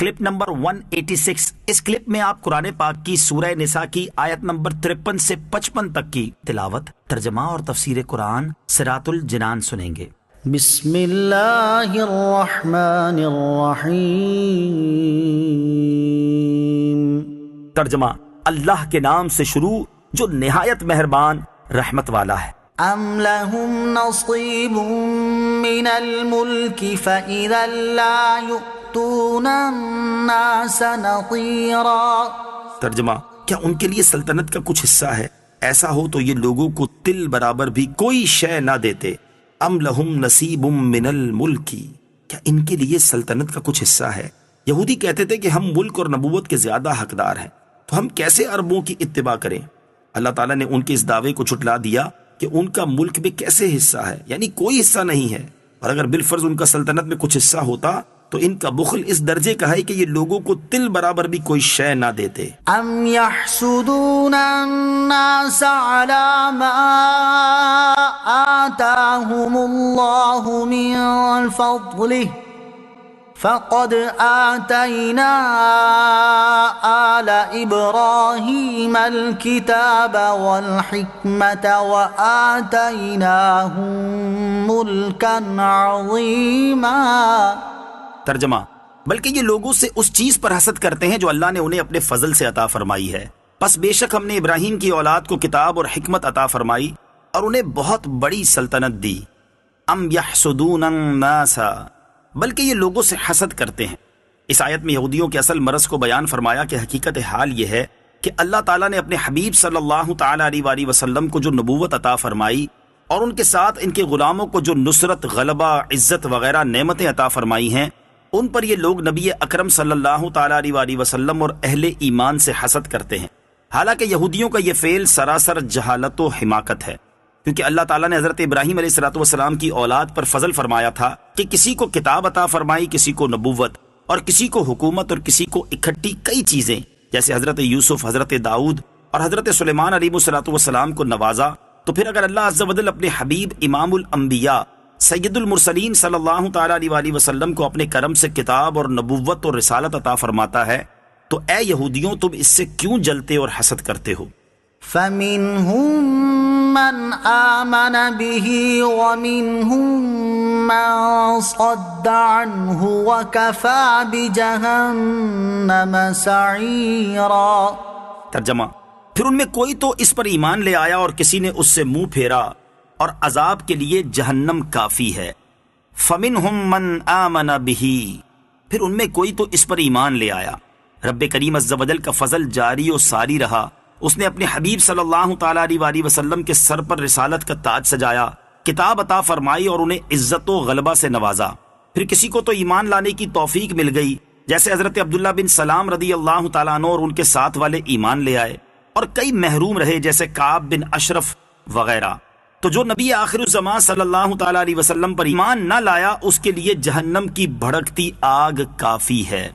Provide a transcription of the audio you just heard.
Clip number 186۔ اس clip میں آپ قرآن پاک کی سورہ نساء کی آیت نمبر 53 سے 55 تک کی تلاوت، ترجمہ اور تفسیر قرآن صراط الجنان سنیں گے۔ بسم اللہ الرحمن الرحیم۔ ترجمہ، اللہ کے نام سے شروع جو نہایت مہربان رحمت والا ہے۔ ام لہم نصیب من الملک فإذا لا یؤتون الناس نقیرا۔ ترجمہ، کیا ان کے لیے سلطنت کا کچھ حصہ ہے؟ ایسا ہو تو یہ لوگوں کو تل برابر بھی کوئی شے نہ دیتے۔ ام لہم نصیب من الملک، کیا ان کے لیے سلطنت کا کچھ حصہ ہے؟ یہودی کہتے تھے کہ ہم ملک اور نبوت کے زیادہ حقدار ہیں، تو ہم کیسے عربوں کی اتباع کریں؟ اللہ تعالیٰ نے ان کے اس دعوے کو جھٹلا دیا کہ ان کا ملک میں کیسے حصہ ہے، یعنی کوئی حصہ نہیں ہے، اور اگر بالفرض ان کا سلطنت میں کچھ حصہ ہوتا تو ان کا بخل اس درجے کا ہے کہ یہ لوگوں کو تل برابر بھی کوئی شے نہ دیتے۔ ام یحسدون الناس علی ما آتاہم اللہ من فضلہ فقد آتینا آل ابراہیم الکتاب والحکمت وآتیناہم ملکا عظیما۔ ترجمہ، بلکہ یہ لوگوں سے اس چیز پر حسد کرتے ہیں جو اللہ نے انہیں اپنے فضل سے عطا فرمائی ہے، پس بے شک ہم نے ابراہیم کی اولاد کو کتاب اور حکمت عطا فرمائی اور انہیں بہت بڑی سلطنت دی۔ ام یحسدون الناس، بلکہ یہ لوگوں سے حسد کرتے ہیں۔ اس آیت میں یہودیوں کے اصل مرض کو بیان فرمایا کہ حقیقت حال یہ ہے کہ اللہ تعالیٰ نے اپنے حبیب صلی اللہ تعالیٰ علیہ وسلم کو جو نبوت عطا فرمائی اور ان کے ساتھ ان کے غلاموں کو جو نصرت، غلبہ، عزت وغیرہ نعمتیں عطا فرمائی ہیں، ان پر یہ لوگ نبی اکرم صلی اللہ تعالیٰ علیہ وسلم اور اہل ایمان سے حسد کرتے ہیں۔ حالانکہ یہودیوں کا یہ فعل سراسر جہالت و حماقت ہے، کیونکہ اللہ تعالیٰ نے حضرت ابراہیم علیہ السلام کی اولاد پر فضل فرمایا تھا کہ کسی کو کتاب عطا فرمائی، کسی کو نبوت، اور کسی کو حکومت، اور کسی کو اکٹھی کئی چیزیں، جیسے حضرت یوسف، حضرت داؤد اور حضرت سلیمان علیہ السلام کو نوازا۔ تو پھر اگر اللہ عز و جل اپنے حبیب امام الانبیاء سید المرسلین صلی اللہ تعالیٰ علیہ وسلم کو اپنے کرم سے کتاب اور نبوت اور رسالت عطا فرماتا ہے تو اے یہودیوں تم اس سے کیوں جلتے اور حسد کرتے ہو؟ فَمِنْهُمْ مَنْ آمَنَ بِهِ وَمِنْهُمْ مَنْ صَدَّ عَنْهُ وَكَفَى بِجَهَنَّمَ سَعِيرًا۔ ترجمہ، پھر ان میں کوئی تو اس پر ایمان لے آیا اور کسی نے اس سے منہ پھیرا، اور عذاب کے لیے جہنم کافی ہے۔ فَمِنْهُمْ مَنْ آمَنَ بِهِ، پھر ان میں کوئی تو اس پر ایمان لے آیا۔ رب کریم عز و جل کا فضل جاری و ساری رہا، اس نے اپنے حبیب صلی اللہ تعالیٰ علیہ وسلم کے سر پر رسالت کا تاج سجایا، کتاب عطا فرمائی اور انہیں عزت و غلبہ سے نوازا۔ پھر کسی کو تو ایمان لانے کی توفیق مل گئی، جیسے حضرت عبداللہ بن سلام رضی اللہ تعالیٰ عنہ اور ان کے ساتھ والے ایمان لے آئے، اور کئی محروم رہے جیسے کعب بن اشرف وغیرہ۔ تو جو نبی آخر الزمان صلی اللہ تعالیٰ علیہ وسلم پر ایمان نہ لایا، اس کے لیے جہنم کی بھڑکتی آگ کافی ہے۔